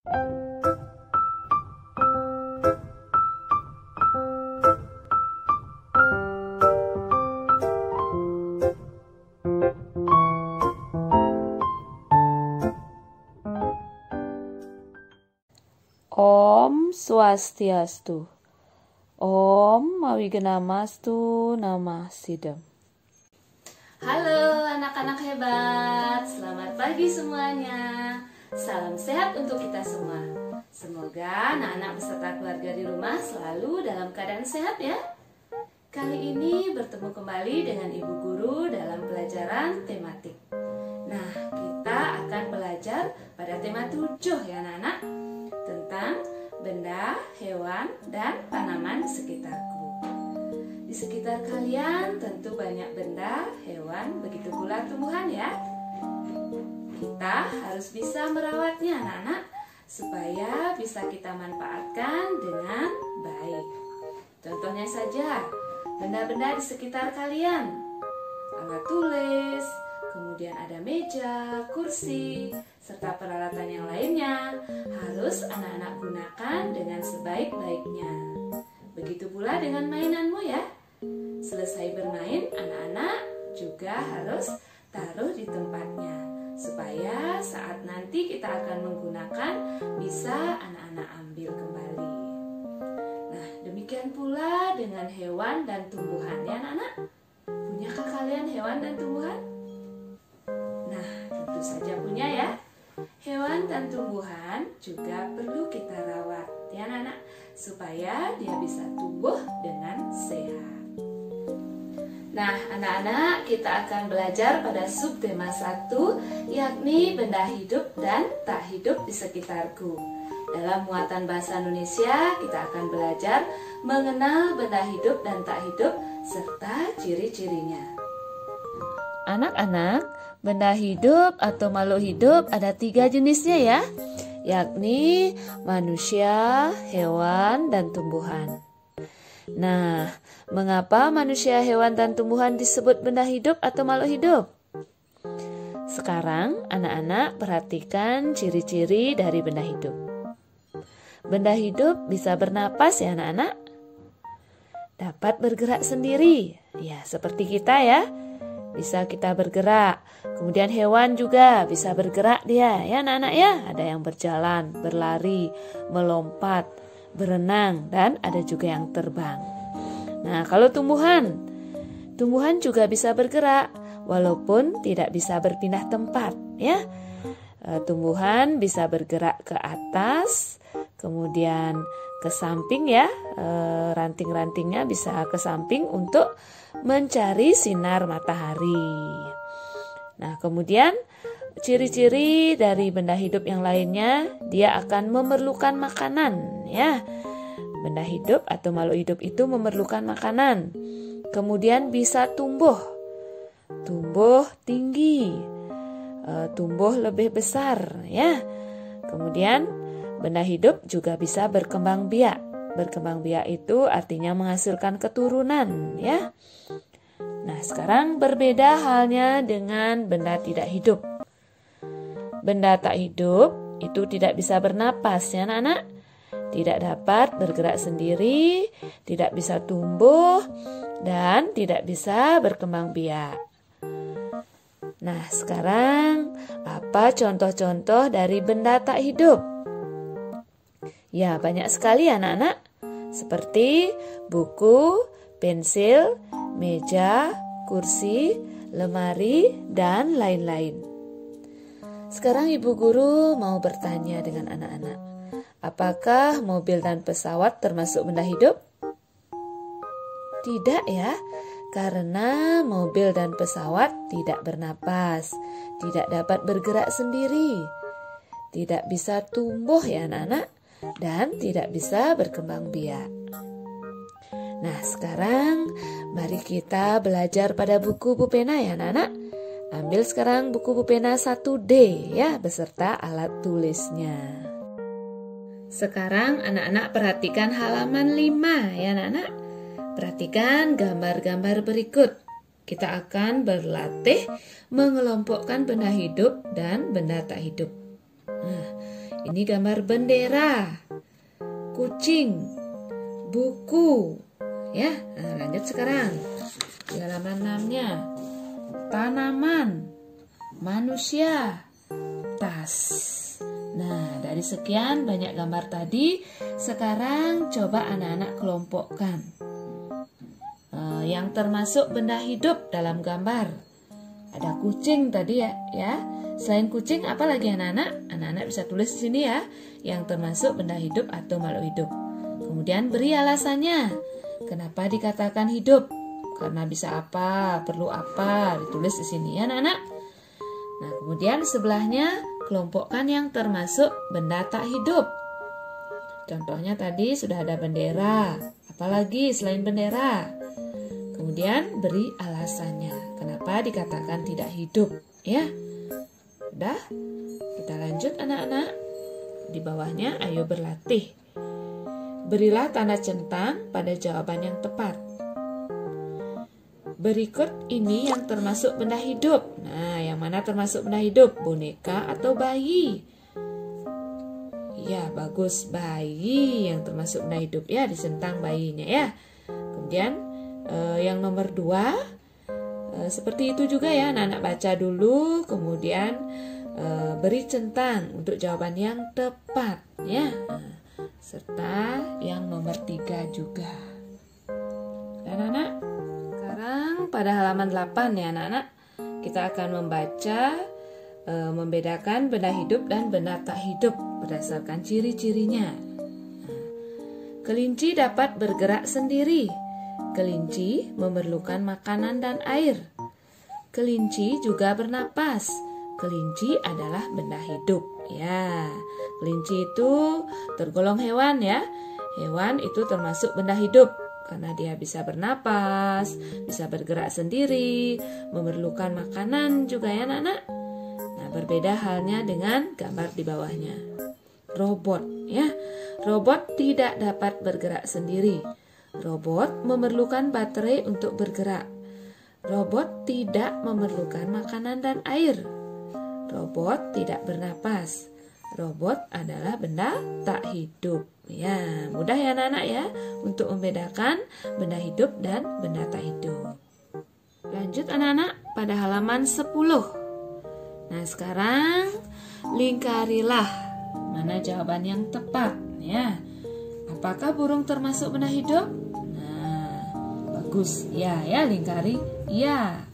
Om Swastiastu. Om Mawigenamastu Namah Sidam. Halo anak-anak hebat, selamat pagi semuanya. Salam sehat untuk kita semua. Semoga anak-anak beserta keluarga di rumah selalu dalam keadaan sehat ya. Kali ini bertemu kembali dengan Ibu Guru dalam pelajaran tematik. Nah, kita akan belajar pada tema 7 ya anak-anak, tentang benda, hewan, dan tanaman di sekitarku. Di sekitar kalian tentu banyak benda, hewan, begitu pula tumbuhan ya. Kita harus bisa merawatnya anak-anak, supaya bisa kita manfaatkan dengan baik. Contohnya saja, benda-benda di sekitar kalian. Alat tulis, kemudian ada meja, kursi, serta peralatan yang lainnya harus anak-anak gunakan dengan sebaik-baiknya. Begitu pula dengan mainanmu ya. Selesai bermain, anak-anak juga harus taruh di tempatnya, supaya saat nanti kita akan menggunakan bisa anak-anak ambil kembali. Nah, demikian pula dengan hewan dan tumbuhan ya anak-anak. Punyakah kalian hewan dan tumbuhan? Nah, tentu saja punya ya. Hewan dan tumbuhan juga perlu kita rawat ya anak-anak, supaya dia bisa tumbuh dengan sehat. Nah anak-anak, kita akan belajar pada subtema 1, yakni benda hidup dan tak hidup di sekitarku. Dalam muatan bahasa Indonesia, kita akan belajar mengenal benda hidup dan tak hidup serta ciri-cirinya. Anak-anak, benda hidup atau makhluk hidup ada 3 jenisnya ya, yakni manusia, hewan, dan tumbuhan. Nah, mengapa manusia, hewan, dan tumbuhan disebut benda hidup atau makhluk hidup? Sekarang anak-anak perhatikan ciri-ciri dari benda hidup. Benda hidup bisa bernapas ya anak-anak. Dapat bergerak sendiri, ya seperti kita ya. Bisa kita bergerak. Kemudian hewan juga bisa bergerak dia ya anak-anak ya. Ada yang berjalan, berlari, melompat, berenang, dan ada juga yang terbang. Nah, kalau tumbuhan juga bisa bergerak walaupun tidak bisa berpindah tempat ya. Tumbuhan bisa bergerak ke atas, kemudian ke samping ya. Ranting-rantingnya bisa ke samping untuk mencari sinar matahari. Nah, kemudian ciri-ciri dari benda hidup yang lainnya, dia akan memerlukan makanan ya. Benda hidup atau makhluk hidup itu memerlukan makanan. Kemudian bisa tumbuh tinggi, tumbuh lebih besar ya. Kemudian benda hidup juga bisa berkembang biak. Berkembang biak itu artinya menghasilkan keturunan ya. Nah, sekarang berbeda halnya dengan benda tidak hidup. Benda tak hidup itu tidak bisa bernapas ya anak-anak. Tidak dapat bergerak sendiri, tidak bisa tumbuh, dan tidak bisa berkembang biak. Nah, sekarang apa contoh-contoh dari benda tak hidup? Ya, banyak sekali anak-anak. Seperti buku, pensil, meja, kursi, lemari, dan lain-lain. Sekarang Ibu Guru mau bertanya dengan anak-anak. Apakah mobil dan pesawat termasuk benda hidup? Tidak ya, karena mobil dan pesawat tidak bernapas, tidak dapat bergerak sendiri, tidak bisa tumbuh ya anak-anak, dan tidak bisa berkembang biak. Nah, sekarang mari kita belajar pada buku pulpena ya anak-anak. Ambil sekarang buku pulpena 1D ya, beserta alat tulisnya. Sekarang anak-anak perhatikan halaman 5 ya anak-anak. Perhatikan gambar-gambar berikut. Kita akan berlatih mengelompokkan benda hidup dan benda tak hidup. Nah, Ini gambar bendera, kucing, buku. Ya, nah, lanjut sekarang. Di halaman 6-nya. Tanaman, manusia, tas. Nah, dari sekian banyak gambar tadi, sekarang coba anak-anak kelompokkan yang termasuk benda hidup dalam gambar. Ada kucing tadi ya. Selain kucing, apa lagi anak-anak? Anak-anak bisa tulis di sini ya, yang termasuk benda hidup atau makhluk hidup. Kemudian beri alasannya. Kenapa dikatakan hidup? Karena bisa apa, perlu apa, ditulis di sini ya anak-anak. Nah, kemudian sebelahnya kelompokkan yang termasuk benda tak hidup. Contohnya tadi sudah ada bendera. Apalagi selain bendera? Kemudian beri alasannya. Kenapa dikatakan tidak hidup? Ya, udah. Kita lanjut anak-anak. Di bawahnya ayo berlatih. Berilah tanda centang pada jawaban yang tepat. Berikut ini yang termasuk benda hidup. Nah, yang mana termasuk benda hidup? Boneka atau bayi? Ya, bagus. Bayi yang termasuk benda hidup ya, disentang bayinya ya. Kemudian yang nomor 2, seperti itu juga ya. Anak-anak baca dulu, kemudian beri centang untuk jawaban yang tepat ya. Serta yang nomor 3 juga. Anak-anak, sekarang pada halaman 8 ya anak-anak, kita akan membaca membedakan benda hidup dan benda tak hidup berdasarkan ciri-cirinya. Kelinci dapat bergerak sendiri. Kelinci memerlukan makanan dan air. Kelinci juga bernapas. Kelinci adalah benda hidup. Ya, kelinci itu tergolong hewan ya. Hewan itu termasuk benda hidup karena dia bisa bernapas, bisa bergerak sendiri, memerlukan makanan juga ya anak-anak. Nah, berbeda halnya dengan gambar di bawahnya. Robot ya. Robot tidak dapat bergerak sendiri. Robot memerlukan baterai untuk bergerak. Robot tidak memerlukan makanan dan air. Robot tidak bernapas. Robot adalah benda tak hidup. Ya, mudah ya anak-anak ya untuk membedakan benda hidup dan benda tak hidup. Lanjut anak-anak pada halaman 10. Nah, sekarang lingkarilah mana jawaban yang tepat ya. Apakah burung termasuk benda hidup? Nah, bagus. Ya, lingkari. Ya.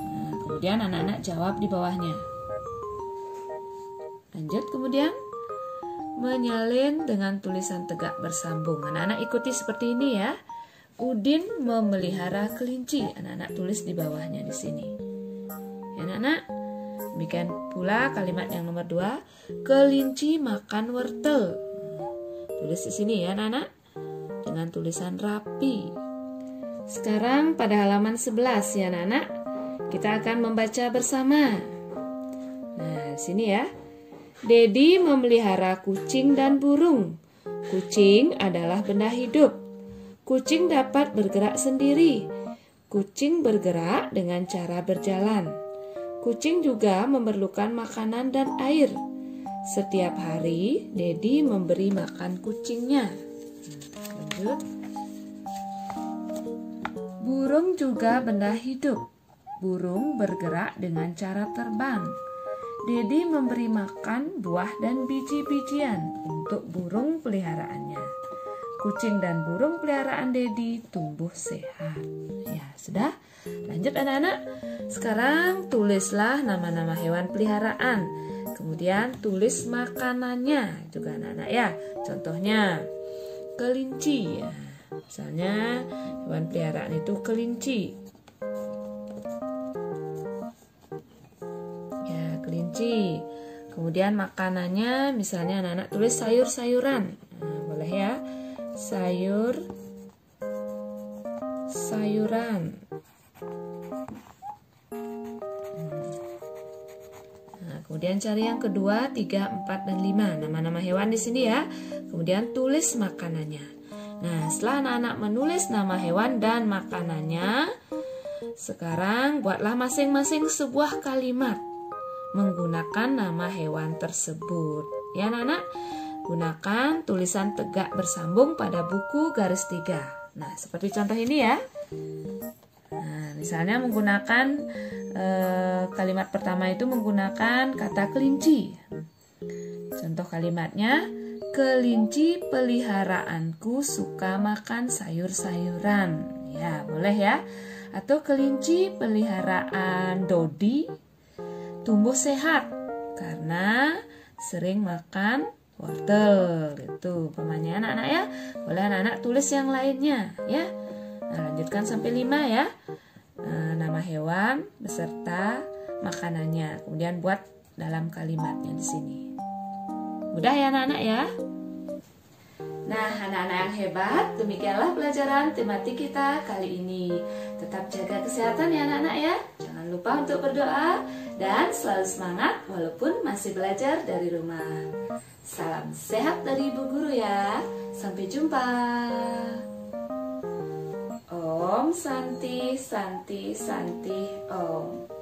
Nah, kemudian anak-anak jawab di bawahnya. Lanjut kemudian menyalin dengan tulisan tegak bersambung. Anak-anak ikuti seperti ini ya. Udin memelihara kelinci. Anak-anak tulis di bawahnya di sini. Ya anak-anak. Demikian pula kalimat yang nomor 2. Kelinci makan wortel. Tulis di sini ya anak-anak. Dengan tulisan rapi. Sekarang pada halaman 11 ya anak-anak. Kita akan membaca bersama. Nah, di sini ya. Dedi memelihara kucing dan burung. Kucing adalah benda hidup. Kucing dapat bergerak sendiri. Kucing bergerak dengan cara berjalan. Kucing juga memerlukan makanan dan air. Setiap hari, Dedi memberi makan kucingnya. Lanjut. Burung juga benda hidup. Burung bergerak dengan cara terbang. Dedi memberi makan buah dan biji-bijian untuk burung peliharaannya. Kucing dan burung peliharaan Dedi tumbuh sehat. Ya, sudah. Lanjut anak-anak. Sekarang tulislah nama-nama hewan peliharaan. Kemudian tulis makanannya juga anak-anak ya. Contohnya kelinci ya. Misalnya hewan peliharaan itu kelinci. Kelinci. Kemudian makanannya misalnya anak-anak tulis sayur-sayuran. Nah, boleh ya. Sayuran. Nah, kemudian cari yang kedua, 3, 4, dan 5. Nama-nama hewan di sini ya. Kemudian tulis makanannya. Nah, setelah anak-anak menulis nama hewan dan makanannya, sekarang buatlah masing-masing sebuah kalimat menggunakan nama hewan tersebut. Ya anak-anak, gunakan tulisan tegak bersambung pada buku garis 3. Nah, seperti contoh ini ya. Nah, misalnya menggunakan kalimat pertama itu menggunakan kata kelinci. Contoh kalimatnya, kelinci peliharaanku suka makan sayur-sayuran. Ya, boleh ya. Atau kelinci peliharaan Dodi tumbuh sehat karena sering makan wortel. Gitu pemainnya anak-anak ya. Boleh anak-anak tulis yang lainnya ya. Nah, lanjutkan sampai 5 ya. Nama hewan beserta makanannya. Kemudian buat dalam kalimatnya di sini. Mudah ya anak-anak ya. Nah, anak-anak yang hebat, demikianlah pelajaran tematik kita kali ini. Tetap jaga kesehatan ya anak-anak ya. Jangan lupa untuk berdoa dan selalu semangat walaupun masih belajar dari rumah. Salam sehat dari Ibu Guru ya. Sampai jumpa. Om Santi Santi Santi Om.